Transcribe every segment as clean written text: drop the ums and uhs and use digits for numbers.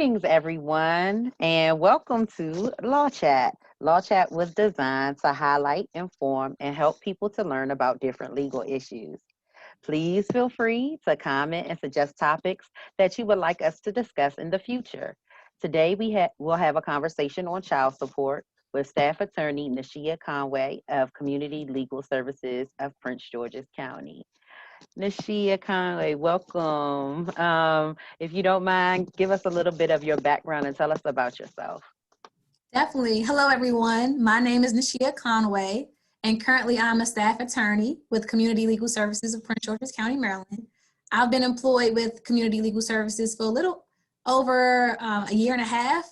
Greetings, everyone, and welcome to Law Chat. Law Chat was designed to highlight, inform, and help people to learn about different legal issues. Please feel free to comment and suggest topics that you would like us to discuss in the future. Today, we'll have a conversation on child support with staff attorney Nashia Conway of Community Legal Services of Prince George's County. Nashia Conway, welcome. If you don't mind, give us a little bit of your background and tell us about yourself. Definitely. Hello, everyone. My name is Nashia Conway, and currently I'm a staff attorney with Community Legal Services of Prince George's County, Maryland. I've been employed with Community Legal Services for a little over a year and a half.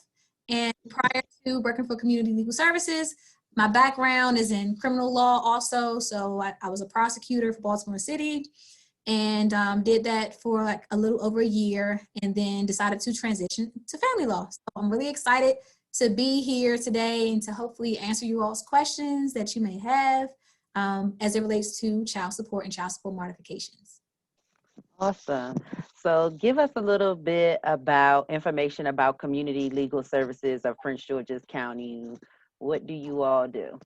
And prior to working for Community Legal Services, my background is in criminal law also. So I was a prosecutor for Baltimore City and did that for like a little over a year and then decided to transition to family law. So I'm really excited to be here today and to hopefully answer you all's questions that you may have as it relates to child support and child support modifications. Awesome. So give us a little bit about information about Community Legal Services of Prince George's County. What do you all do?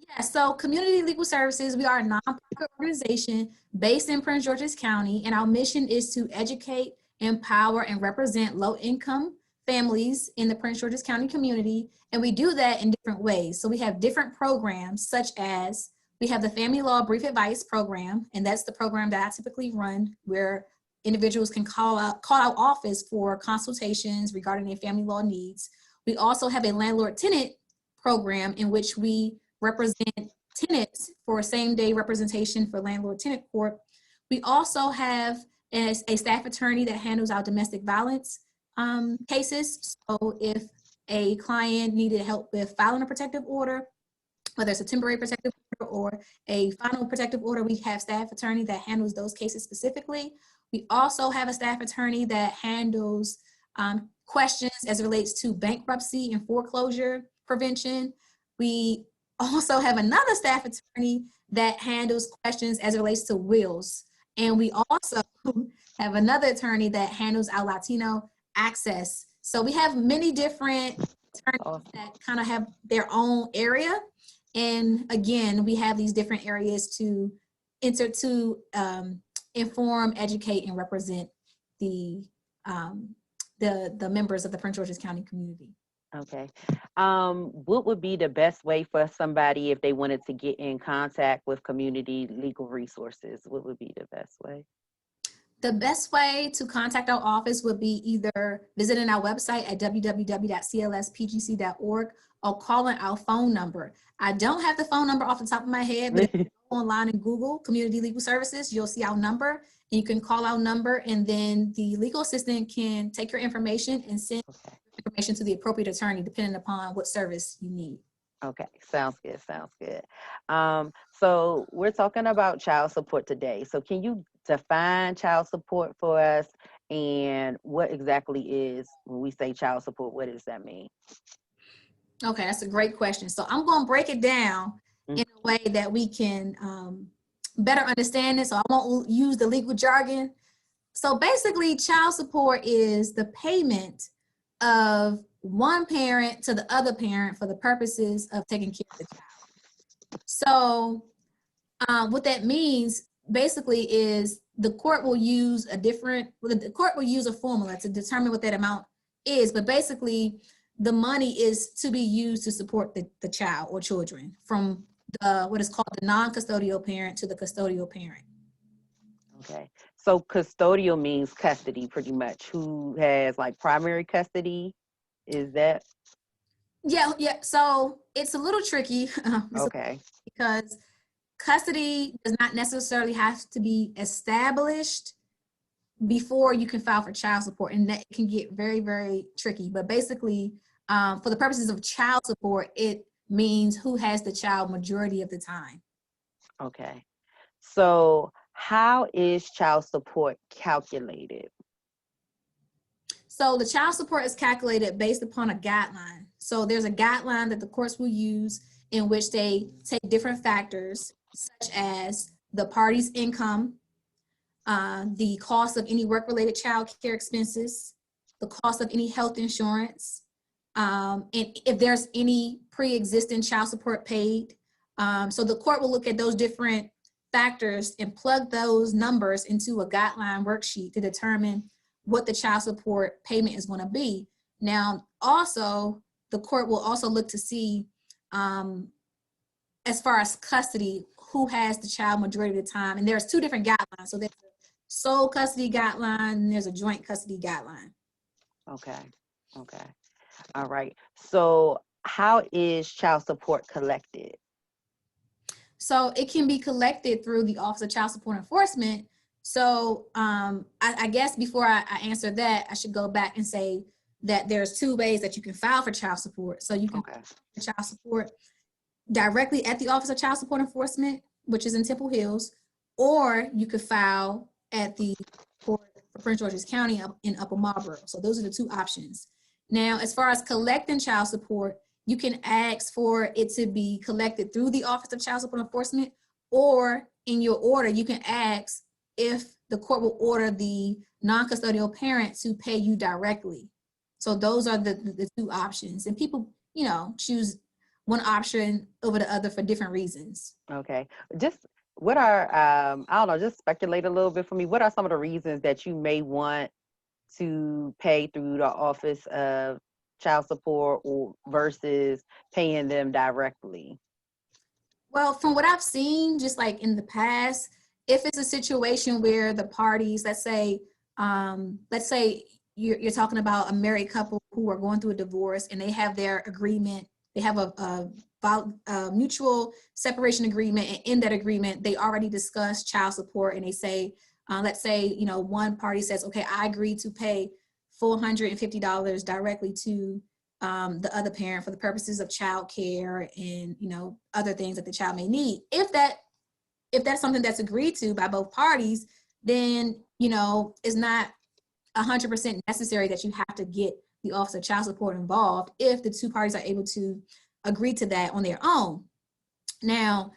Yeah, so Community Legal Services, we are a nonprofit organization based in Prince George's County, and our mission is to educate, empower, and represent low-income families in the Prince George's County community, and we do that in different ways. So we have different programs, such as we have the Family Law Brief Advice Program, and that's the program that I typically run, where individuals can call our office for consultations regarding their family law needs. We also have a landlord-tenant program in which we represent tenants for same-day representation for landlord-tenant court. We also have a staff attorney that handles our domestic violence cases. So if a client needed help with filing a protective order, whether it's a temporary protective order or a final protective order, we have staff attorney that handles those cases specifically. We also have a staff attorney that handles questions as it relates to bankruptcy and foreclosure prevention. We also have another staff attorney that handles questions as it relates to wills. And we also have another attorney that handles our Latino access. So we have many different attorneys that kind of have their own area. And again, we have these different areas to inform, educate, and represent the members of the Prince George's County community. Okay. What would be the best way for somebody if they wanted to get in contact with Community Legal Resources? What would be the best way? The best way to contact our office would be either visiting our website at www.clspgc.org or calling our phone number. I don't have the phone number off the top of my head, but if you go online and Google Community Legal Services, you'll see our number, and you can call our number, and then the legal assistant can take your information and send information to the appropriate attorney depending upon what service you need. Okay, sounds good, sounds good. So we're talking about child support today. So can you define child support for us, and what exactly is, when we say child support, what does that mean? Okay, that's a great question. So I'm going to break it down in a way that we can better understand it, so I won't use the legal jargon. So basically, child support is the payment of one parent to the other parent for the purposes of taking care of the child. So what that means basically is the court will use a formula to determine what that amount is, but basically the money is to be used to support the child or children from what is called the non-custodial parent to the custodial parent. Okay, so custodial means custody pretty much. Who has like primary custody? Is that? Yeah. So it's a little tricky. Okay. Because custody does not necessarily have to be established before you can file for child support, and that can get very, very tricky. But basically, for the purposes of child support, it means who has the child majority of the time. Okay. So how is child support calculated? So the child support is calculated based upon a guideline. So there's a guideline that the courts will use in which they take different factors, such as the party's income, the cost of any work-related child care expenses, the cost of any health insurance, and if there's any pre-existing child support paid. So the court will look at those different factors and plug those numbers into a guideline worksheet to determine what the child support payment is going to be. Now, also, the court will also look to see, as far as custody, who has the child majority of the time. And there's two different guidelines. So there's a sole custody guideline and there's a joint custody guideline. Okay. Okay. All right. So how is child support collected? So it can be collected through the Office of Child Support Enforcement. So I guess before I answer that, I should go back and say that there's two ways that you can file for child support. So you can file for child support directly at the Office of Child Support Enforcement, which is in Temple Hills, or you could file at the court for Prince George's County in Upper Marlboro. So those are the two options. Now, as far as collecting child support, you can ask for it to be collected through the Office of Child Support Enforcement, or in your order, you can ask if the court will order the non-custodial parent to pay you directly. So those are the two options. And people, you know, choose one option over the other for different reasons. Okay. Just what are, I don't know, just speculate a little bit for me. What are some of the reasons that you may want to pay through the Office of Child Support or versus paying them directly? Well, from what I've seen, just like in the past, if it's a situation where the parties, let's say you're talking about a married couple who are going through a divorce and they have their agreement, they have a mutual separation agreement, and in that agreement, they already discussed child support, and they say, let's say, you know, one party says, okay, I agree to pay $450 directly to the other parent for the purposes of child care and, you know, other things that the child may need. If that's something that's agreed to by both parties, then, you know, it's not 100% necessary that you have to get the Office of Child Support involved if the two parties are able to agree to that on their own. Now,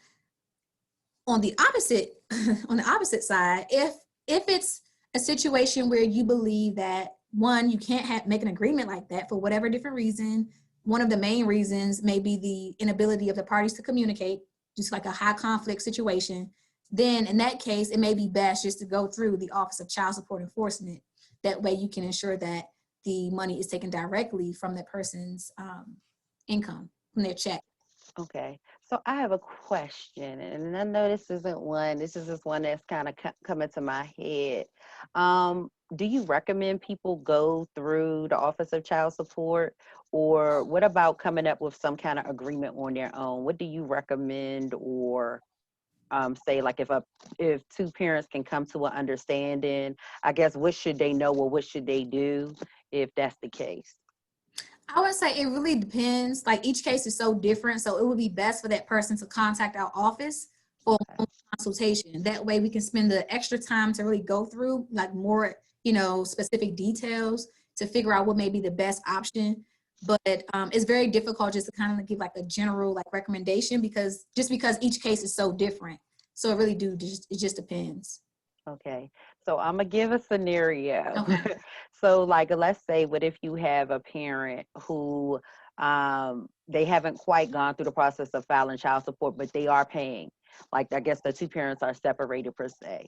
on the opposite side, if it's a situation where you believe that, one, you can't make an agreement like that for whatever different reason, one of the main reasons may be the inability of the parties to communicate, just like a high conflict situation, then in that case, it may be best just to go through the Office of Child Support Enforcement. That way you can ensure that the money is taken directly from that person's income, from their check. Okay, so I have a question, and I know this isn't one, this is just one that's kind of coming to my head. Do you recommend people go through the Office of Child Support, or what about coming up with some kind of agreement on their own? What do you recommend, or say, like, if two parents can come to an understanding, I guess, what should they know or what should they do if that's the case? I would say it really depends. Like, each case is so different, so it would be best for that person to contact our office for a consultation. That way we can spend the extra time to really go through like more, you know, specific details to figure out what may be the best option. But it's very difficult just to kind of give like a general like recommendation because each case is so different. So it really it just depends. Okay, so I'm gonna give a scenario. Okay. So, like, let's say, what if you have a parent who they haven't quite gone through the process of filing child support, but they are paying. Like, I guess the two parents are separated per se.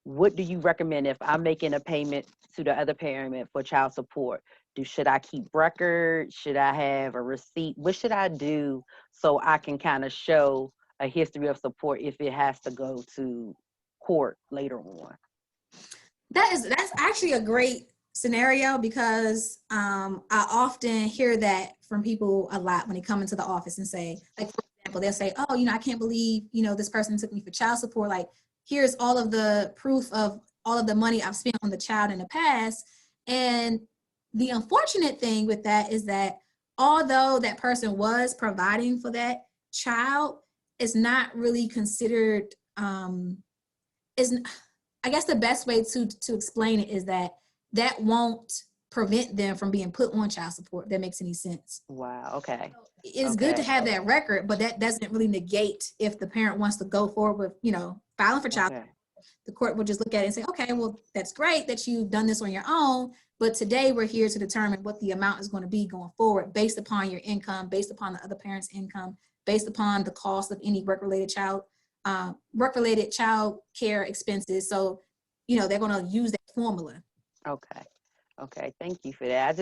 What do you recommend if I'm making a payment to the other parent for child support? Should I keep records? Should I have a receipt? What should I do so I can kind of show a history of support if it has to go to court later on? That's actually a great scenario because I often hear that from people a lot when they come into the office and say, like, for example, they'll say, oh, you know, I can't believe, you know, this person took me for child support. Like, here's all of the proof of all of the money I've spent on the child in the past. And the unfortunate thing with that is that although that person was providing for that child, it's not really considered, I guess the best way to explain it is that won't prevent them from being put on child support, if that makes any sense. Wow, okay. So it's good to have that record, but that doesn't really negate if the parent wants to go forward with, you know, filing for child support. the court will just look at it and say, okay, well, that's great that you've done this on your own, but today we're here to determine what the amount is going to be going forward based upon your income, based upon the other parent's income, based upon the cost of any work-related child care expenses. So, they're going to use that formula. Okay. Okay. Thank you for that.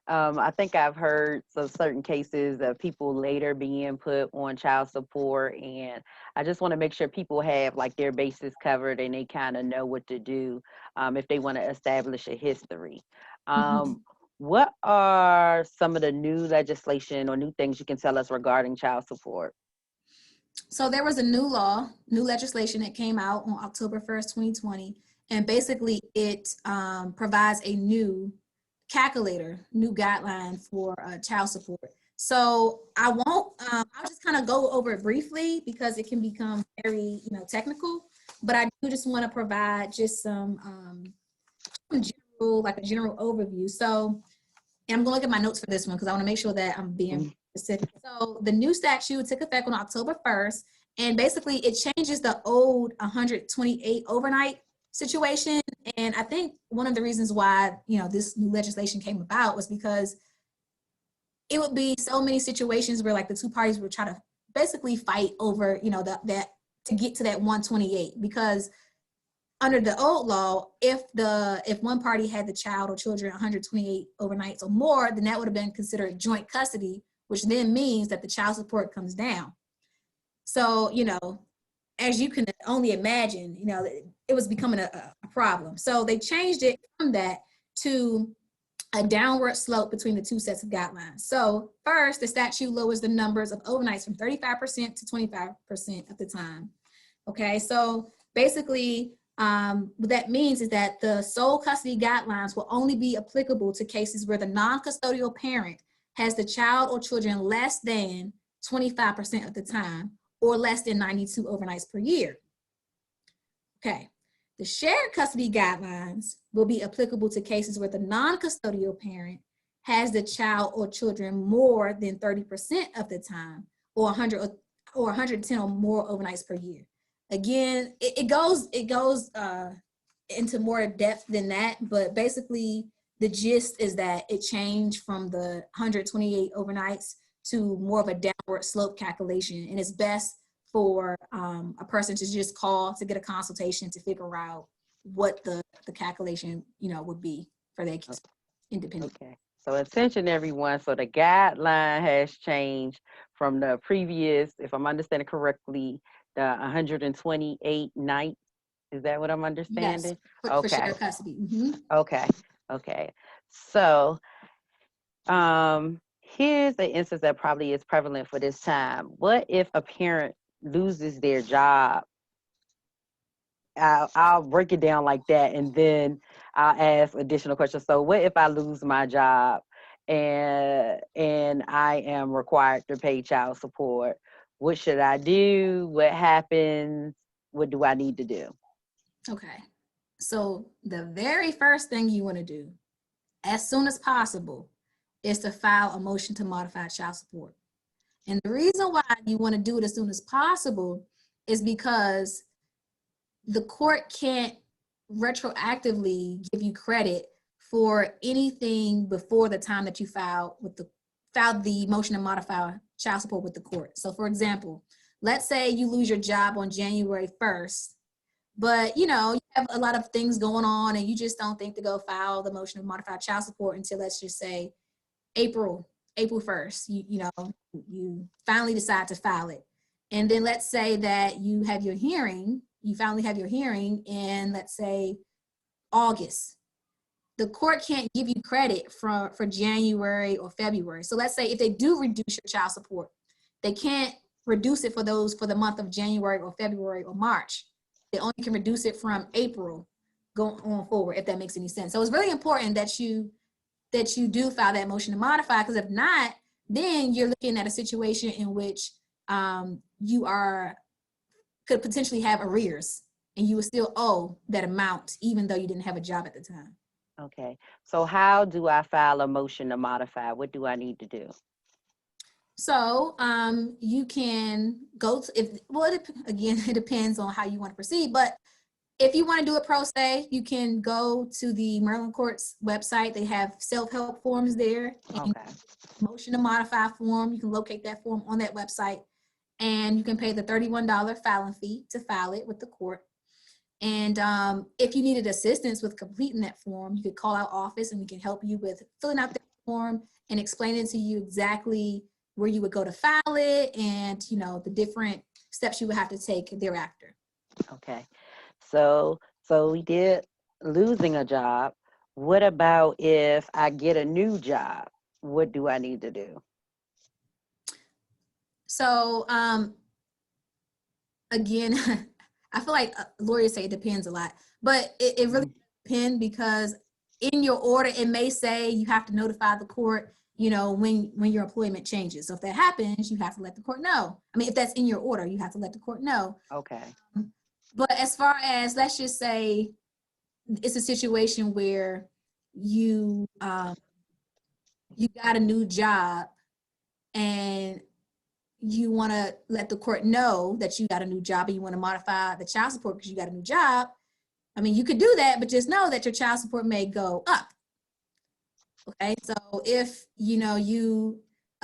I think I've heard some certain cases of people later being put on child support, and I just want to make sure people have like their bases covered and they kind of know what to do if they want to establish a history. Mhm. What are some of the new legislation or new things you can tell us regarding child support? So there was a new legislation that came out on October 1st, 2020, and basically it provides a new calculator, new guideline for child support. So I'll just kind of go over it briefly because it can become very, technical, but I do just want to provide just like a general overview. So, and I'm going to look at my notes for this one because I want to make sure that I'm being specific. So the new statute took effect on October 1st, and basically it changes the old 128 overnight situation. And I think one of the reasons why, this new legislation came about was because it would be so many situations where like the two parties would try to basically fight over, that to get to that 128, because under the old law, if one party had the child or children 128 overnights or more, then that would have been considered joint custody, which then means that the child support comes down. So, as you can only imagine, it was becoming a problem. So they changed it from that to a downward slope between the two sets of guidelines. So first, the statute lowers the numbers of overnights from 35% to 25% of the time. Okay, so basically, what that means is that the sole custody guidelines will only be applicable to cases where the non-custodial parent has the child or children less than 25% of the time or less than 92 overnights per year. Okay, the shared custody guidelines will be applicable to cases where the non-custodial parent has the child or children more than 30% of the time or 110 or more overnights per year. Again, it goes into more depth than that, but basically the gist is that it changed from the 128 overnights to more of a downward slope calculation, and it's best for a person to just call to get a consultation to figure out what the calculation would be for their independent. Okay. So attention everyone. So the guideline has changed from the previous, if I'm understanding correctly, the 128 nights. Is that what I'm Yes, understanding? for Okay. shared custody. Mm-hmm. Okay. Okay. So here's the instance that probably is prevalent for this time. What if a parent loses their job? I'll break it down like that, and then I'll ask additional questions. So, what if I lose my job and I am required to pay child support? What should I do? What happens? What do I need to do? Okay. So the very first thing you want to do, as soon as possible, is to file a motion to modify child support. And the reason why you want to do it as soon as possible is because the court can't retroactively give you credit for anything before the time that you filed the motion to modify child support with the court. So for example, let's say you lose your job on January 1st, but you have a lot of things going on and you just don't think to go file the motion to modify child support until, let's just say, April 1st. You finally decide to file it. And then let's say that you finally have your hearing in, let's say, August. The court can't give you credit for January or February. So let's say if they do reduce your child support, they can't reduce it for the month of January or February or March. They only can reduce it from April going on forward, if that makes any sense. So it's really important that you do file that motion to modify, because if not, then you're looking at a situation in which you could potentially have arrears and you would still owe that amount even though you didn't have a job at the time. Okay. So, how do I file a motion to modify? What do I need to do? So you can go to, again, it depends on how you want to proceed, but If you want to do it pro se, you can go to the Maryland Courts website. They have self-help forms there. And Okay. motion to modify form, you can locate that form on that website. And you can pay the $31 filing fee to file it with the court. And if you needed assistance with completing that form, you could call our office and we can help you with filling out the form and explaining to you exactly where you would go to file it and, you know, the different steps you would have to take thereafter. Okay. So we did losing a job. What about if I get a new job? What do I need to do? So again, I feel like lawyers say it depends a lot, but it really depends because in your order, it may say you have to notify the court, you know, when your employment changes. So if that happens, you have to let the court know. I mean, if that's in your order, you have to let the court know. Okay. But as far as, let's just say it's a situation where you you got a new job and you want to let the court know that you got a new job and you want to modify the child support because you got a new job. I mean, you could do that, but just know that your child support may go up. Okay, so if you know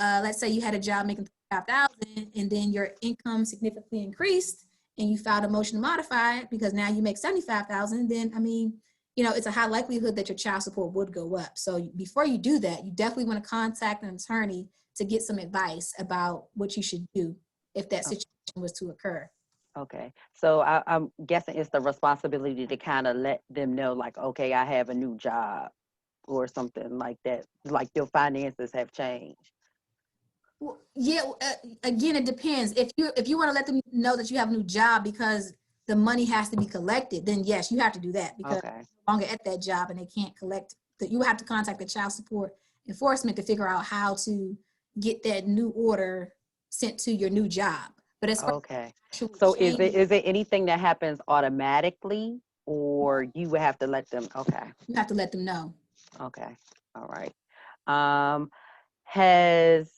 let's say you had a job making $5,000 and then your income significantly increased and you filed a motion to modify it because now you make $75,000, then I mean, you know, it's a high likelihood that your child support would go up. So before you do that, you definitely want to contact an attorney to get some advice about what you should do if that situation was to occur. Okay. So I'm guessing it's the responsibility to kind of let them know, like, okay, I have a new job or something like that. Like your finances have changed. Well, yeah, again, it depends. If you want to let them know that you have a new job because the money has to be collected, then yes, you have to do that because Okay. you're no longer at that job and they can't collect. That you have to contact the child support enforcement to figure out how to get that new order sent to your new job. But as far as Okay. actual So change, is it anything that happens automatically or you would have to let them? Okay. you have to let them know. Okay. All right. Um, has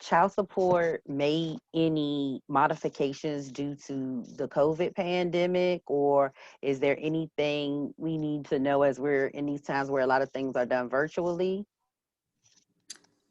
child support made any modifications due to the COVID pandemic, or is there anything we need to know as we're in these times where a lot of things are done virtually?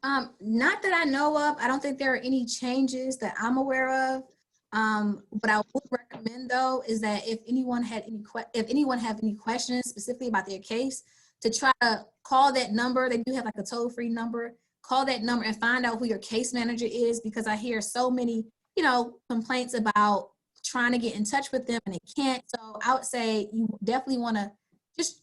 Not that I know of. I don't think there are any changes that I'm aware of. What I would recommend though is that if anyone have any questions specifically about their case, to try to call that number. They do have like a toll-free number. Call that number and find out who your case manager is because I hear so many, you know, complaints about trying to get in touch with them and they can't. So I would say you definitely want to just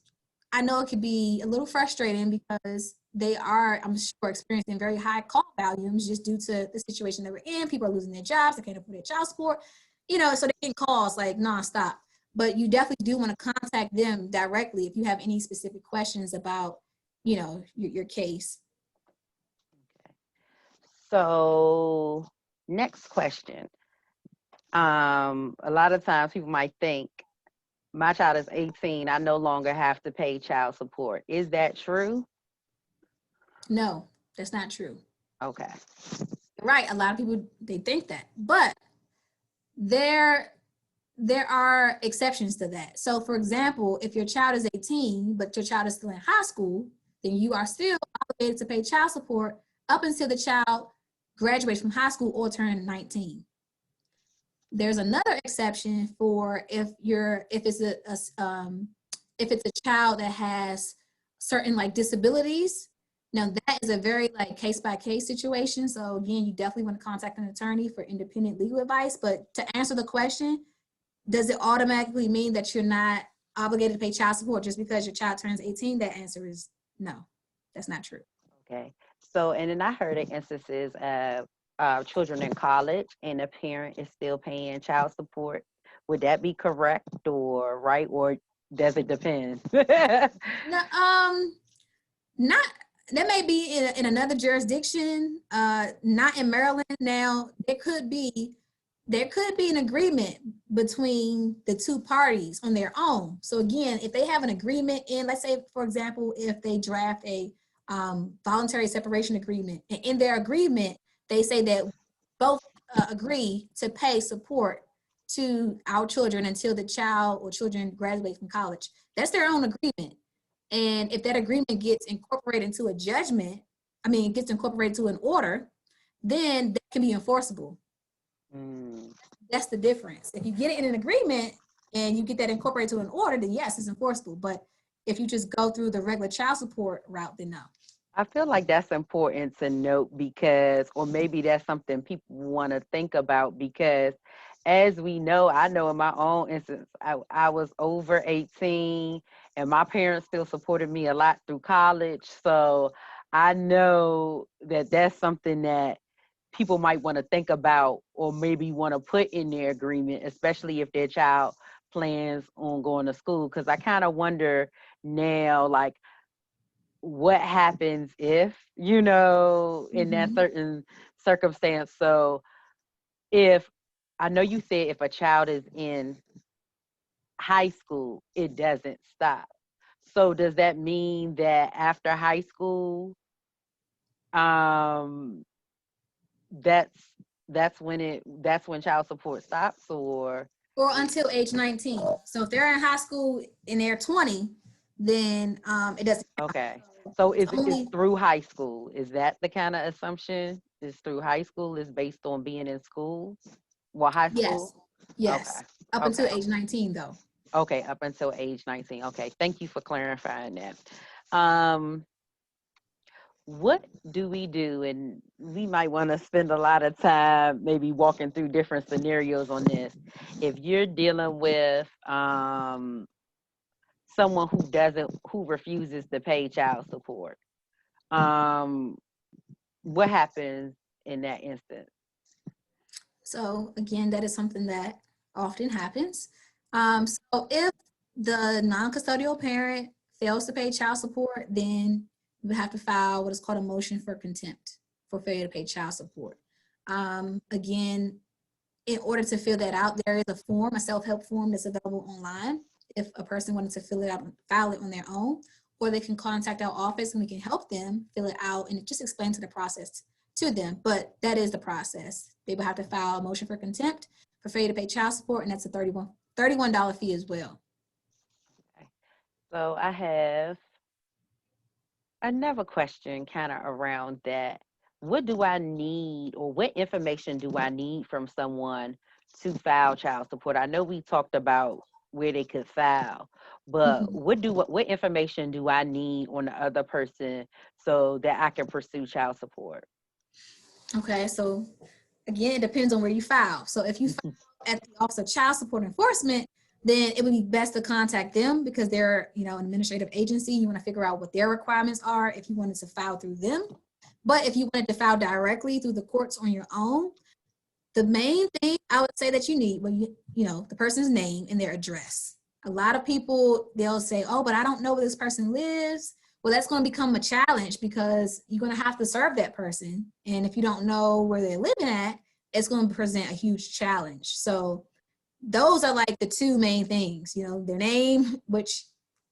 I know it could be a little frustrating because they are, I'm sure, experiencing very high call volumes just due to the situation that we're in. People are losing their jobs, they can't afford their child support, you know, so they get calls like nonstop. But you definitely do want to contact them directly if you have any specific questions about, you know, your case. So, next question. A lot of times people might think my child is 18, I no longer have to pay child support. Is that true? No, that's not true. Okay. Right, a lot of people, they think that, but there there are exceptions to that. So for example, if your child is 18, but your child is still in high school, then you are still obligated to pay child support up until the child graduates from high school or turns 19. There's another exception for if it's a child that has certain like disabilities. Now that is a very like case by case situation. So again, you definitely want to contact an attorney for independent legal advice. But to answer the question, does it automatically mean that you're not obligated to pay child support just because your child turns 18? That answer is no, that's not true. Okay. So, and then I heard of instances of children in college and the parent is still paying child support. Would that be correct or right, or does it depend? No, not that may be in another jurisdiction, not in Maryland. Now there could be an agreement between the two parties on their own. So again, if they have an agreement in, let's say, for example, if they draft a voluntary separation agreement, and in their agreement, they say that both agree to pay support to our children until the child or children graduate from college. That's their own agreement. And if that agreement gets incorporated into a judgment, gets incorporated to an order, then that can be enforceable. Mm. That's the difference. If you get it in an agreement and you get that incorporated to an order, then yes, it's enforceable. But if you just go through the regular child support route, then no. I feel like that's important to note because, or maybe that's something people want to think about because, as we know, I know in my own instance, I was over 18 and my parents still supported me a lot through college. So I know that that's something that people might want to think about or maybe want to put in their agreement, especially if their child plans on going to school. Because I kind of wonder now, like, what happens if, in that Mm-hmm. certain circumstance. So if I know you said if a child is in high school, it doesn't stop. So does that mean that after high school, um, that's that's when child support stops, or Or until age 19. So if they're in high school and they're 20, then it doesn't count. okay. So It's is only, through high school? Is that the kind of assumption? Is through high school is based on being in school? Well, high school? yes, Okay. yes, up until Okay. age 19, though. Okay. Up until age 19. Okay. Thank you for clarifying that. Um, what do we do? And we might want to spend a lot of time maybe walking through different scenarios on this. If you're dealing with someone who refuses to pay child support, um, what happens in that instance? So again, that is something that often happens. So if the non-custodial parent fails to pay child support, then you would have to file what is called a motion for contempt for failure to pay child support. Again, in order to fill that out, there is a form, a self-help form that's available online. If a person wanted to fill it out, file it on their own, or they can contact our office and we can help them fill it out and just explain to the process to them. But that is the process. They will have to file a motion for contempt for failure to pay child support, and that's a $31 fee as well. Okay. So I have another question kind of around that. What do I need or what information do I need from someone to file child support? I know we talked about where they could file, but Mhm. what information do I need on the other person so that I can pursue child support? Okay, so again, it depends on where you file. So if you file at the Office of Child Support Enforcement, then it would be best to contact them because they're, an administrative agency. You want to figure out what their requirements are if you wanted to file through them. But if you wanted to file directly through the courts on your own, the main thing I would say that you need, well, the person's name and their address. A lot of people, they'll say, oh, but I don't know where this person lives. Well, that's going to become a challenge because you're going to have to serve that person. And if you don't know where they're living at, it's going to present a huge challenge. So those are like the two main things, their name, which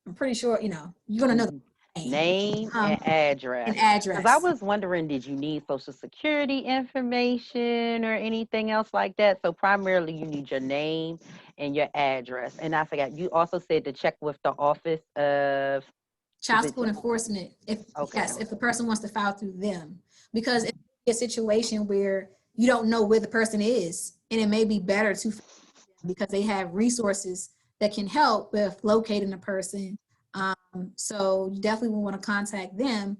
I'm pretty sure, you're going to know the name, Name and and address. Because I address. was wondering, did you need social security information or anything else like that? So primarily you need your name and your address. And I forgot, you also said to check with the office of, is Child it, support enforcement, if okay, yes, if the person wants to file through them, because it's a situation where you don't know where the person is, and it may be better to because they have resources that can help with locating the person. So you definitely will want to contact them,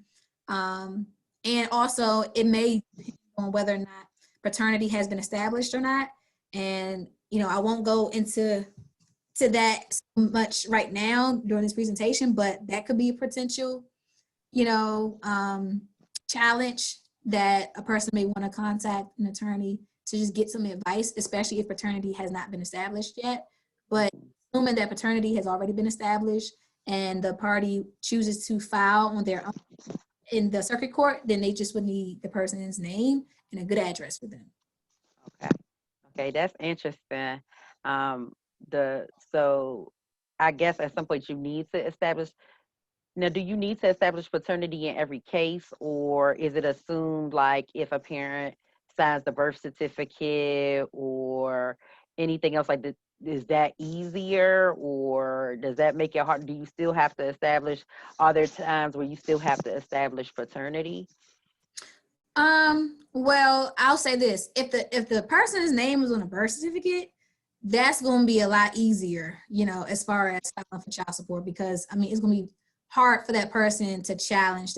and also it may depend on whether or not paternity has been established or not. And I won't go into that so much right now during this presentation, but that could be a potential, you know, um, challenge that a person may want to contact an attorney to just get some advice, especially if paternity has not been established yet. But assuming that paternity has already been established and the party chooses to file on their own in the circuit court, then they just would need the person's name and a good address for them. okay, okay, that's interesting. Um, so I guess at some point you need to establish. Now, do you need to establish paternity in every case, or is it assumed like if a parent signs the birth certificate or anything else like that, is that easier, or does that make it hard? Do you still have to establish, are there times where you still have to establish paternity? Well, I'll say this. If the person's name is on a birth certificate, that's going to be a lot easier, as far as filing for child support, because I mean, it's going to be hard for that person to challenge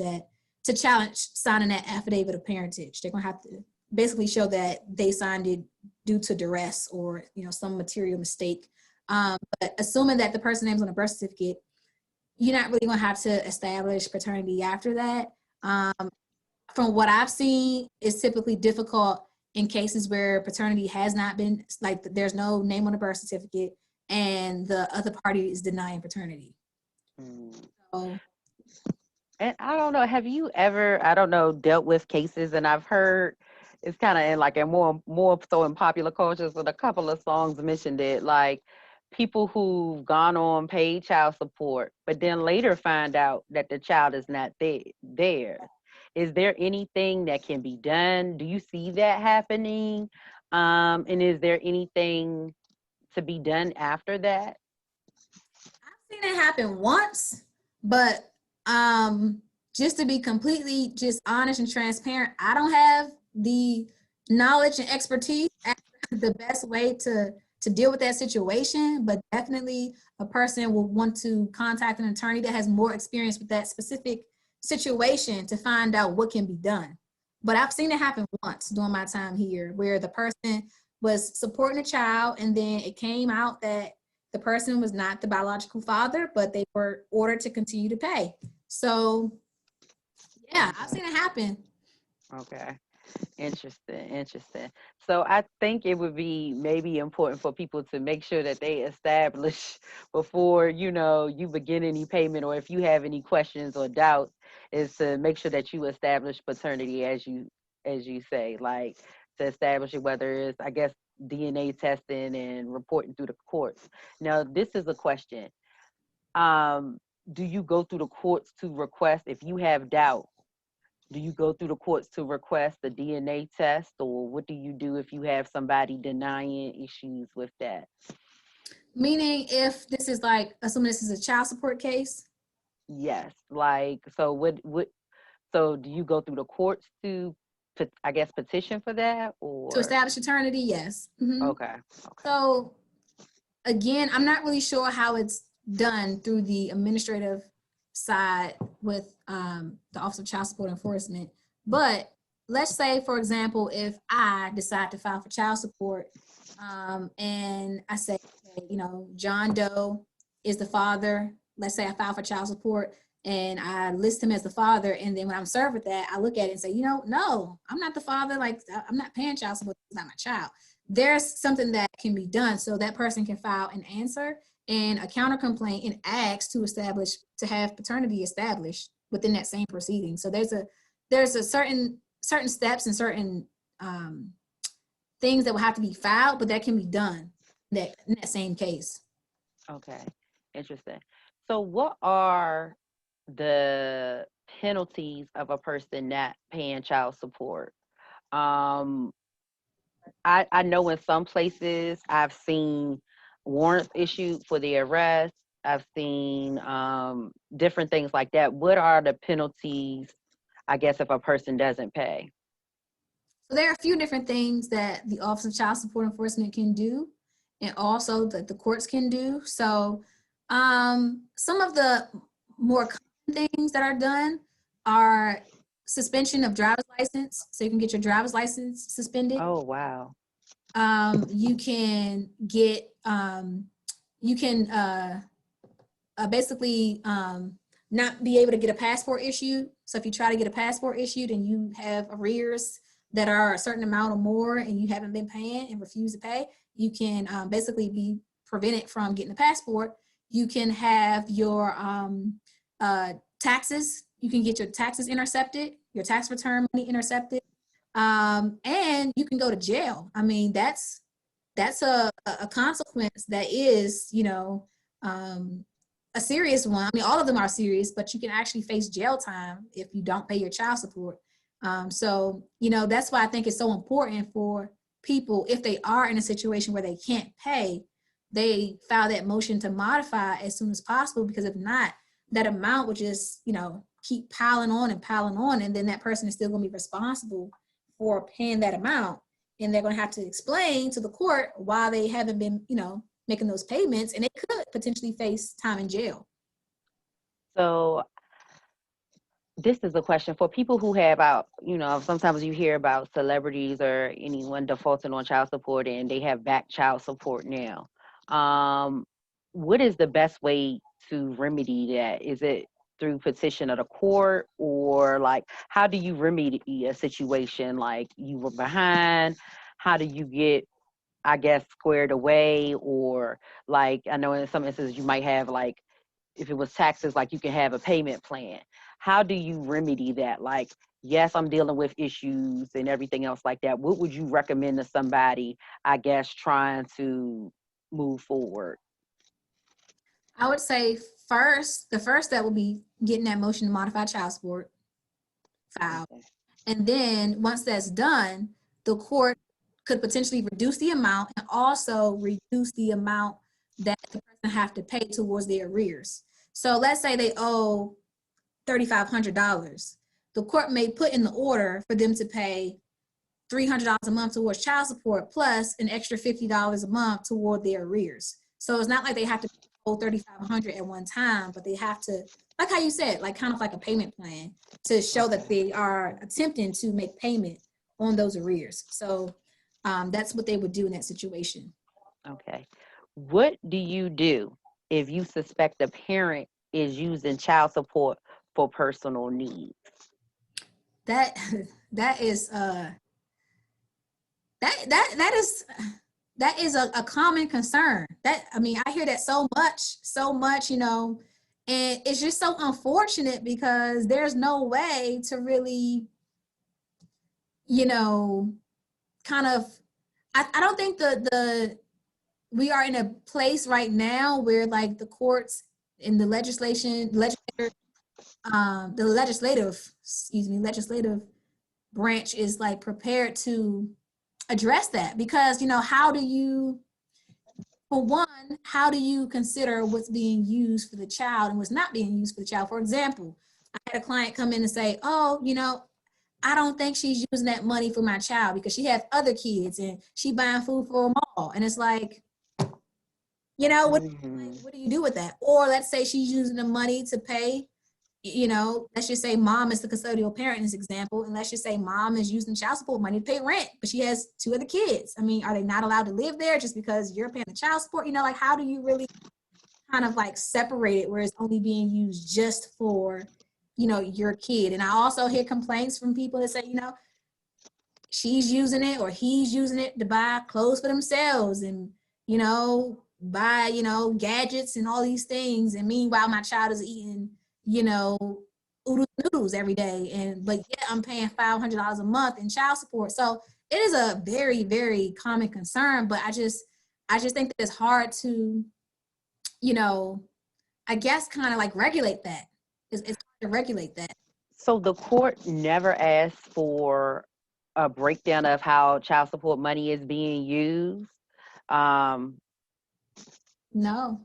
signing that affidavit of parentage. They're going to have to basically show that they signed it due to duress or, some material mistake. But assuming that the person's name's on a birth certificate, you're not really going to have to establish paternity after that. From what I've seen, it's typically difficult in cases where paternity has not been, like there's no name on the birth certificate and the other party is denying paternity. Mm. So, And I don't know, have you ever, I don't know, dealt with cases, and I've heard it's kind of in like a more so in popular cultures, but a couple of songs mentioned it, like people who've gone on paid child support, but then later find out that the child is not there. Is there anything that can be done? Do you see that happening? And is there anything to be done after that? I've seen it happen once, but just to be completely just honest and transparent, I don't have the knowledge and expertise as the best way to deal with that situation, but definitely a person will want to contact an attorney that has more experience with that specific situation to find out what can be done. But I've seen it happen once during my time here where the person was supporting a child and then it came out that the person was not the biological father, but they were ordered to continue to pay. So yeah, I've seen it happen. Okay. Interesting. So I think it would be maybe important for people to make sure that they establish before, you begin any payment, or if you have any questions or doubts, is to make sure that you establish paternity as you say, like to establish it, whether it's, I guess, DNA testing and reporting through the courts. Now, this is a question. Um, do you go through the courts to request, if you have doubt, do you go through the courts to request the DNA test, or what do you do if you have somebody denying issues with that? Meaning if this is like, assuming this is a child support case, Yes, like, so so do you go through the courts to, I guess, petition for that, to or? establish eternity, yes. Okay. So again, I'm not really sure how it's done through the administrative side with the Office of Child Support Enforcement. But let's say, for example, if I decide to file for child support and I say, okay, John Doe is the father. Let's say I file for child support and I list him as the father. And then when I'm served with that, I look at it and say, no, I'm not the father. Like, I'm not paying child support. It's not my child. There's something that can be done so that person can file an answer and a counter complaint and ask to have paternity established within that same proceeding. So there's a certain steps and certain things that will have to be filed, but that can be done in that same case. Okay. Interesting. So what are the penalties of a person not paying child support? Um, I know in some places I've seen warrants issued for the arrest. I've seen different things like that. What are the penalties, I guess, if a person doesn't pay? So there are a few different things that the Office of Child Support Enforcement can do and also that the courts can do. So some of the more common things that are done are suspension of driver's license. So you can get your driver's license suspended. Oh, wow. You can get, you can basically not be able to get a passport issued. So if you try to get a passport issued and you have arrears that are a certain amount or more and you haven't been paying and refuse to pay, you can basically be prevented from getting a passport. You can have your taxes, you can get your taxes intercepted, your tax return money intercepted, and you can go to jail. I mean, that's a consequence that is, a serious one. I mean, all of them are serious, but you can actually face jail time if you don't pay your child support. So, that's why I think it's so important for people, if they are in a situation where they can't pay, they file that motion to modify as soon as possible, because if not, that amount would just, keep piling on and piling on, and then that person is still going to be responsible for paying that amount, and they're going to have to explain to the court why they haven't been, making those payments, and they could potentially face time in jail. So this is a question for people who have out, sometimes you hear about celebrities or anyone defaulting on child support and they have back child support now. What is the best way to remedy that? Is it through petition of the court, or like, how do you remedy a situation like you were behind? How do you get, I guess, squared away? Or like, I know in some instances you might have like, if it was taxes, like you can have a payment plan. How do you remedy that? Like, yes, I'm dealing with issues and everything else like that. What would you recommend to somebody, I guess, trying to move forward? I would say the first step would be getting that motion to modify child support filed. Okay. And then once that's done, the court could potentially reduce the amount and also reduce the amount that the person have to pay towards their arrears. So let's say they owe $3,500. The court may put in the order for them to pay $300 a month towards child support plus an extra $50 a month toward their arrears. So it's not like they have to pay $3,500 at one time, but they have to, like how you said, like kind of like a payment plan to show that they are attempting to make payment on those arrears. So that's what they would do in that situation. Okay. What do you do if you suspect a parent is using child support for personal needs? That that is that is a common concern. That, I mean, I hear that so much, and it's just so unfortunate because there's no way to really, kind of, I don't think we are in a place right now where like the courts and the legislative branch is like prepared to address that, because how do you consider what's being used for the child and what's not being used for the child? For example, I had a client come in and say, oh, I don't think she's using that money for my child because she has other kids and she buying food for them all. And it's like, what do you do with that? Or let's say she's using the money to pay, let's just say mom is the custodial parent in this example, and let's just say mom is using child support money to pay rent, but she has two other kids. I mean, are they not allowed to live there just because you're paying the child support? Like, how do you really kind of like separate it where it's only being used just for, your kid? And I also hear complaints from people that say, she's using it or he's using it to buy clothes for themselves and, buy, gadgets and all these things. And meanwhile, my child is eating, noodles every day. But yeah, I'm paying $500 a month in child support. So it is a very, very common concern, but I just think that it's hard to, I guess kind of like regulate that. It's hard to regulate that. So the court never asked for a breakdown of how child support money is being used. No.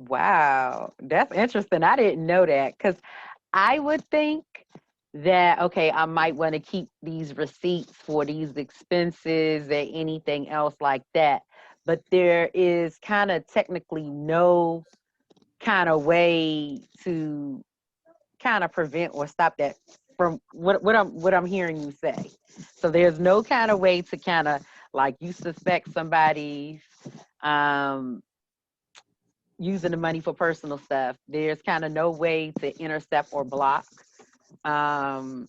Wow, that's interesting. I didn't know that, because I would think that, okay, I might want to keep these receipts for these expenses and anything else like that. But there is kind of technically no kind of way to kind of prevent or stop that from what I'm hearing you say. So there's no kind of way to kind of, like, you suspect somebody using the money for personal stuff. There's kind of no way to intercept or block through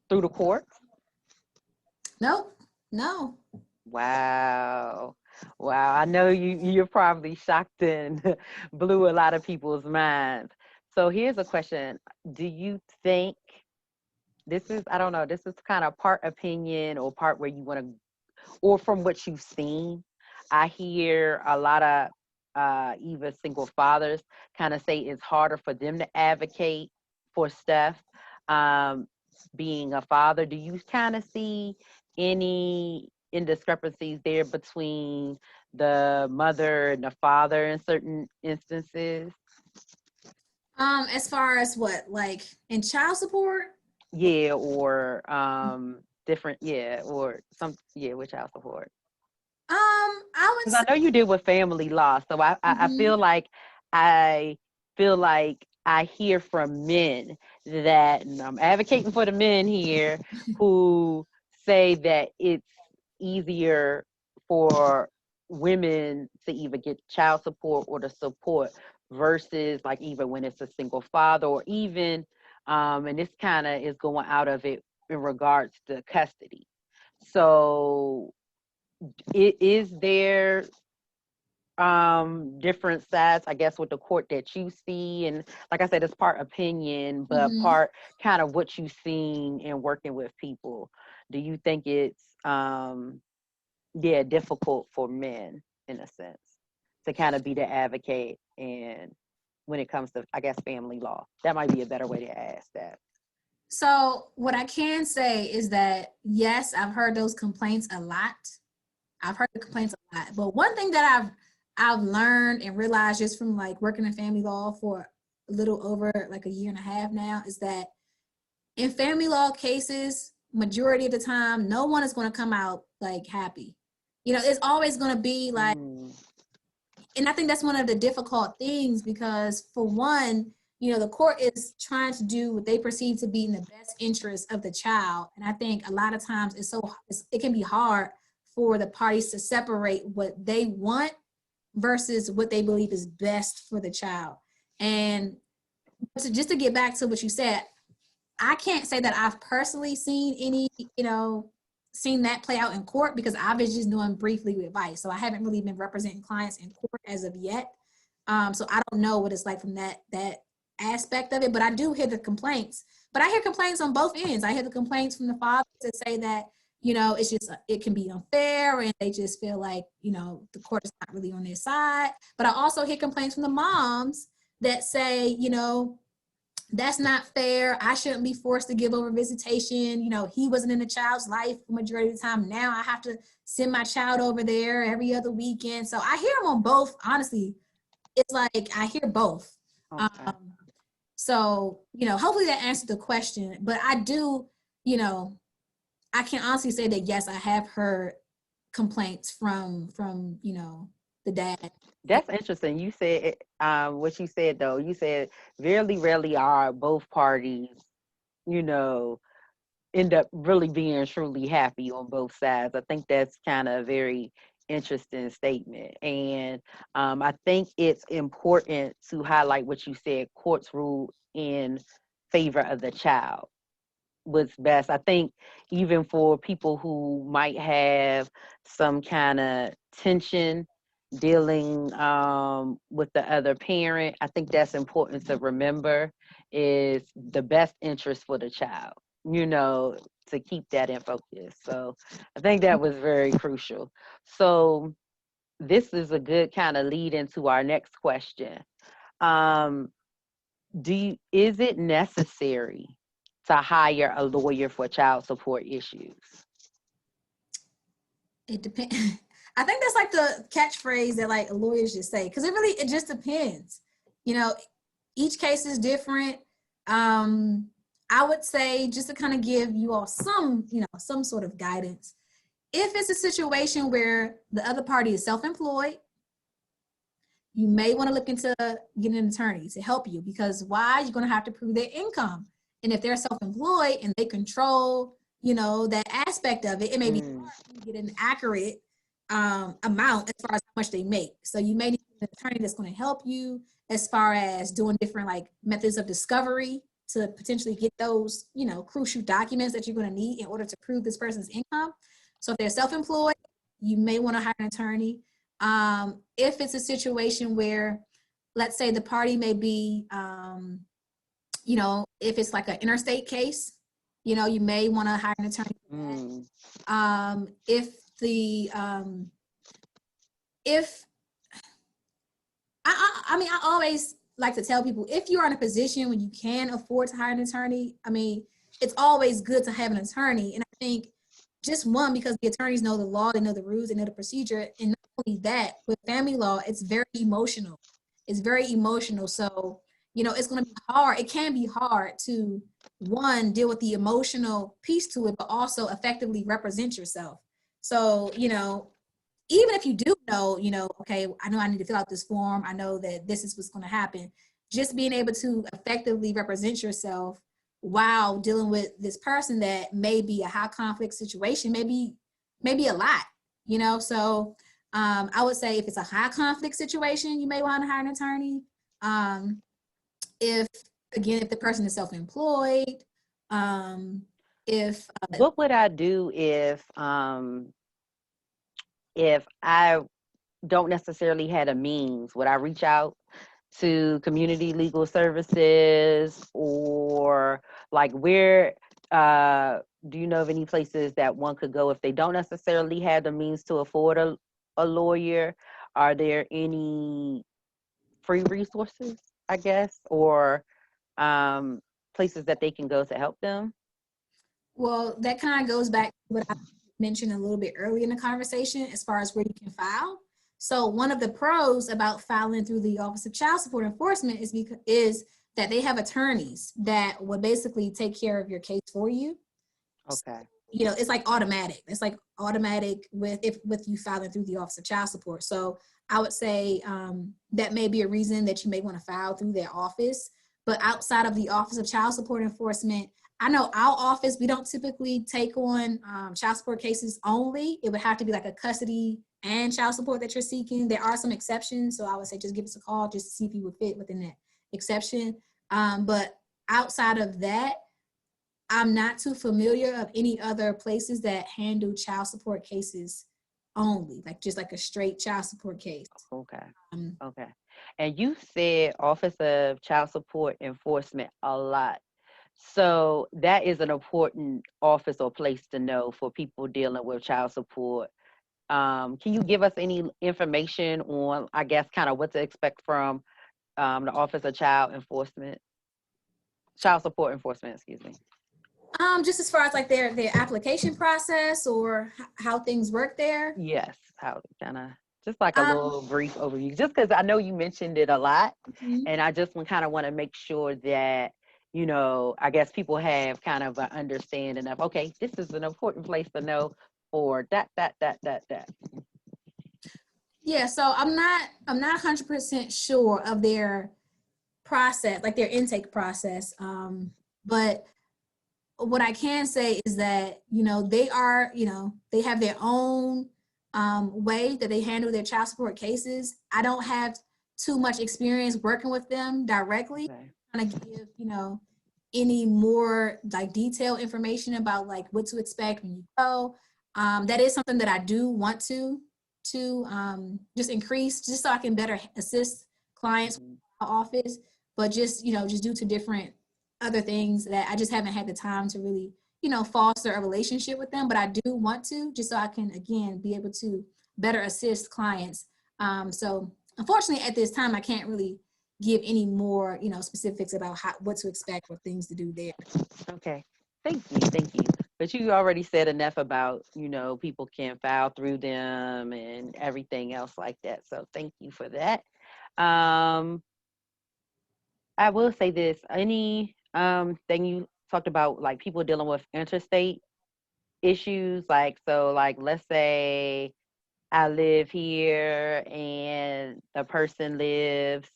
the courts. Nope. No. Wow. Wow. I know you're probably shocked and blew a lot of people's minds. So here's a question. Do you think I don't know, this is kind of part opinion or part where you want to, or from what you've seen? I hear a lot of even single fathers kind of say it's harder for them to advocate for stuff. Being a father, do you kind of see any indiscrepancies there between the mother and the father in certain instances? As far as what, like in child support? Yeah, or different, yeah, or some, yeah, with child support. I would Because say, I know you deal with family law, so I mhm, I feel like I hear from men that, and I'm advocating for the men here, who say that it's easier for women to either get child support or the support versus like even when it's a single father, or even and this kind of is going out of it in regards to custody. So is there different sides, I guess, with the court that you see? And like I said, it's part opinion, but mhm. part kind of what you've seen in working with people. Do you think it's yeah, difficult for men in a sense to kind of be the advocate, and when it comes to, I guess, family law? That might be a better way to ask that. So what I can say is that yes, I've heard those complaints a lot. I've heard the complaints a lot. But one thing that I've learned and realized just from like working in family law for a little over like a year and a half now is that in family law cases, majority of the time, no one is going to come out like happy. You know, it's always going to be like, Mm, and I think that's one of the difficult things because for one, you know, the court is trying to do what they perceive to be in the best interest of the child. And I think a lot of times it can be hard for the parties to separate what they want versus what they believe is best for the child. And just to get back to what you said, I can't say that I've personally seen any, you know, seen that play out in court because I've been just doing brief legal advice. So I haven't really been representing clients in court as of yet. So I don't know what it's like from that aspect of it, but I do hear the complaints. But I hear complaints on both ends. I hear the complaints from the fathers that say that, you know, it's just it can be unfair and they just feel like, you know, the court is not really on their side. But I also hear complaints from the moms that say, you know, that's not fair. I shouldn't be forced to give over visitation. You know, he wasn't in the child's life for majority of the time. Now I have to send my child over there every other weekend. So I hear them on both. Honestly, it's like I hear both. okay. Um, so, you know, hopefully that answered the question. But I do, you know, I can honestly say that yes, I have heard complaints from you know the dad. That's interesting. You said what you said though. You said very rarely are both parties, you know, end up really being truly happy on both sides. I think that's kind of a very interesting statement. And I think it's important to highlight what you said, courts rule in favor of the child was best. I think even for people who might have some kind of tension dealing with the other parent, I think that's important to remember is the best interest for the child, you know, to keep that in focus. So I think that was very crucial. So this is a good kind of lead into our next question. Um, is it necessary to hire a lawyer for child support issues? It depends. I think that's like the catchphrase that like lawyers just say because it just depends. You know, each case is different. I would say just to kind of give you all some, you know, some sort of guidance. If it's a situation where the other party is self-employed, you may want to look into getting an attorney to help you because why? You're going to have to prove their income. And if they're self-employed and they control, you know, that aspect of it, it may be Mm, hard to get an accurate amount as far as how much they make. So you may need an attorney that's going to help you as far as doing different like methods of discovery to potentially get those, you know, crucial documents that you're going to need in order to prove this person's income. So if they're self-employed, you may want to hire an attorney. If it's a situation where, let's say the party may be, you know, if it's like an interstate case, you know, you may want to hire an attorney for that. mm, If the, if, I mean, I always like to tell people if you're in a position when you can afford to hire an attorney, I mean, it's always good to have an attorney. And I think just one, because the attorneys know the law, they know the rules, they know the procedure. And not only that, with family law, it's very emotional. It's very emotional. So, it's going to be hard. It can be hard to, one, deal with the emotional piece to it, but also effectively represent yourself. So, even if you do know, okay, I know I need to fill out this form. I know that this is what's going to happen. Just being able to effectively represent yourself while dealing with this person that may be a high conflict situation, maybe a lot, So I would say if it's a high conflict situation, you may want to hire an attorney. If if the person is self-employed, if What would I do if I don't necessarily have a means? Would I reach out to community legal services, or like where do you know of any places that one could go if they don't necessarily have the means to afford a lawyer? Are there any free resources, I guess, or um, places that they can go to help them? Well, that kind of goes back to what I mentioned a little bit earlier in the conversation as far as where you can file. So one of the pros about filing through the Office of Child Support Enforcement is that they have attorneys that will basically take care of your case for you. Okay. It's like automatic. It's like automatic with you filing through the Office of Child Support. So I would say that may be a reason that you may want to file through their office. But outside of the Office of Child Support Enforcement, I know our office, we don't typically take on child support cases only. It would have to be like a custody and child support that you're seeking. There are some exceptions. So I would say just give us a call just to see if you would fit within that exception. But outside of that, I'm not too familiar of any other places that handle child support cases only, like just like a straight child support case. Okay. Um, Okay. And you said Office of Child Support Enforcement a lot. So that is an important office or place to know for people dealing with child support. Can you give us any information on, I guess, kind of what to expect from the Office of Child Support Enforcement, excuse me. just as far as like their application process or how things work there. Yes, how kind of just like a Um, little brief overview, just because I know you mentioned it a lot, mhm. and I just kind of want to make sure that I guess people have kind of an understanding of, okay, this is an important place to know for that. Yeah, so I'm not 100% sure of their process, like their intake process. But what I can say is that, they have their own way that they handle their child support cases. I don't have too much experience working with them directly. Okay. Kind of give, any more like detailed information about like what to expect when you go. That is something that I do want to just increase, just so I can better assist clients in Mhm. my office. But just due to different other things that I just haven't had the time to really, foster a relationship with them. But I do want to, just so I can, again, be able to better assist clients. So unfortunately, at this time, I can't really give any more, specifics about what to expect or things to do there. Okay. Thank you. But you already said enough about, people can file through them and everything else like that. So thank you for that. Um, I will say this, any thing you talked about, like people dealing with interstate issues, like, so like let's say I live here and the person lives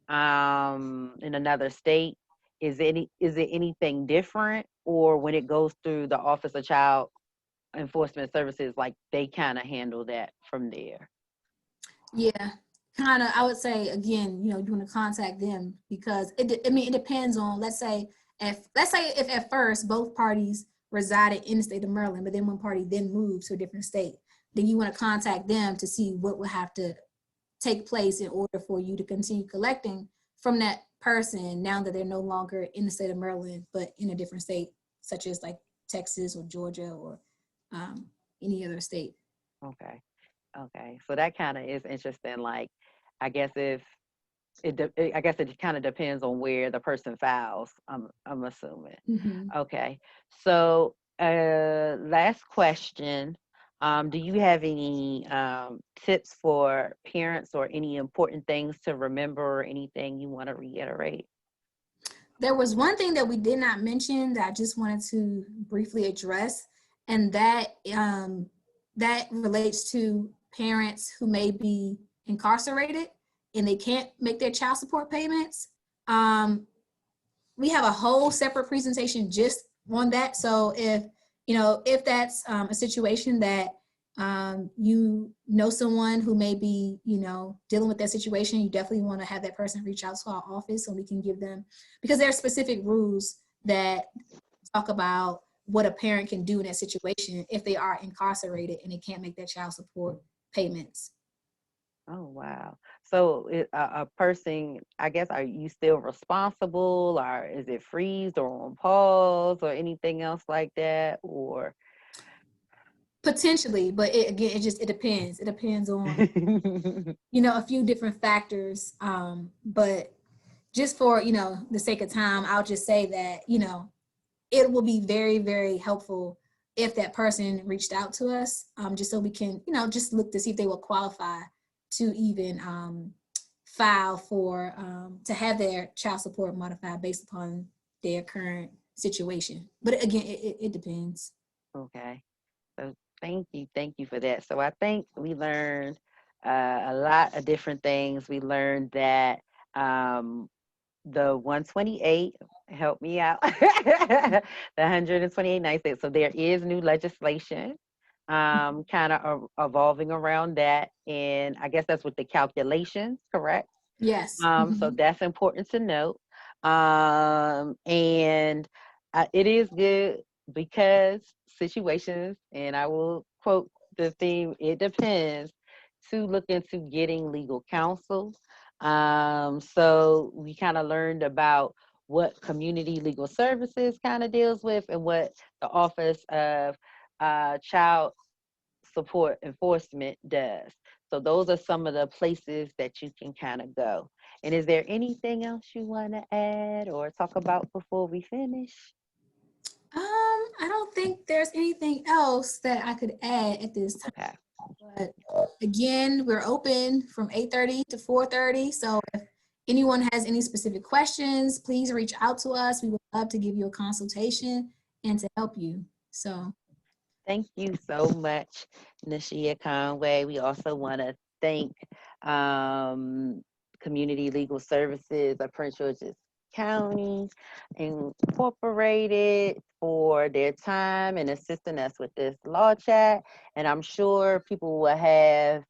in another state. Is it anything different, or when it goes through the Office of Child Enforcement Services, like they kind of handle that from there? Yeah, kind of. I would say again, you want to contact them because I mean, it depends on. Let's say if at first both parties resided in the state of Maryland, but then one party then moved to a different state, then you want to contact them to see what would have to take place in order for you to continue collecting from that person now that they're no longer in the state of Maryland, but in a different state, such as like Texas or Georgia or um, any other state. Okay. Okay. So that kind of is interesting. Like, I guess if I guess it kind of depends on where the person files. I'm assuming. Mhm. Okay. So Last question. Do you have any tips for parents or any important things to remember or anything you want to reiterate? There was one thing that we did not mention that I just wanted to briefly address, and that relates to parents who may be incarcerated and they can't make their child support payments. Um, we have a whole separate presentation just on that. So if that's a situation that you know someone who may be dealing with that situation, you definitely want to have that person reach out to our office so we can give them, because there are specific rules that talk about what a parent can do in that situation if they are incarcerated and they can't make their child support payments. Oh, wow. So a person, I guess, are you still responsible, or is it freezed or on pause or anything else like that? Or Potentially, but again, it depends. It depends on a few different factors. But just for the sake of time, I'll just say that it will be very, very helpful if that person reached out to us, just so we can just look to see if they will qualify to even file for to have their child support modified based upon their current situation. But again, it depends. okay. So thank you for that. So I think we learned a lot of different things. We learned that um, the 128, help me out, the 128 nights. So there is new legislation kind of evolving around that. And I guess that's with the calculations, correct? Yes. So that's important to note. And it is good because situations, and I will quote the theme, it depends, to look into getting legal counsel. So we kind of learned about what community legal services kind of deals with and what the Office of Child Support Enforcement does. So those are some of the places that you can kind of go. And is there anything else you want to add or talk about before we finish? I don't think there's anything else that I could add at this time. Okay. But again, we're open from 8:30 to 4:30. So if anyone has any specific questions, please reach out to us. We would love to give you a consultation and to help you. So Thank you so much, Nashia Conway. We also want to thank um, Community Legal Services of Prince George's County Incorporated for their time and assisting us with this law chat. And I'm sure people will have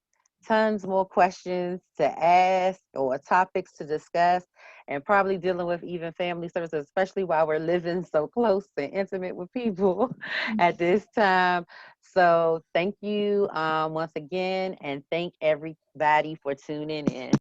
tons more questions to ask or topics to discuss, and probably dealing with even family services, especially while we're living so close and intimate with people at this time. So thank you once again, and thank everybody for tuning in.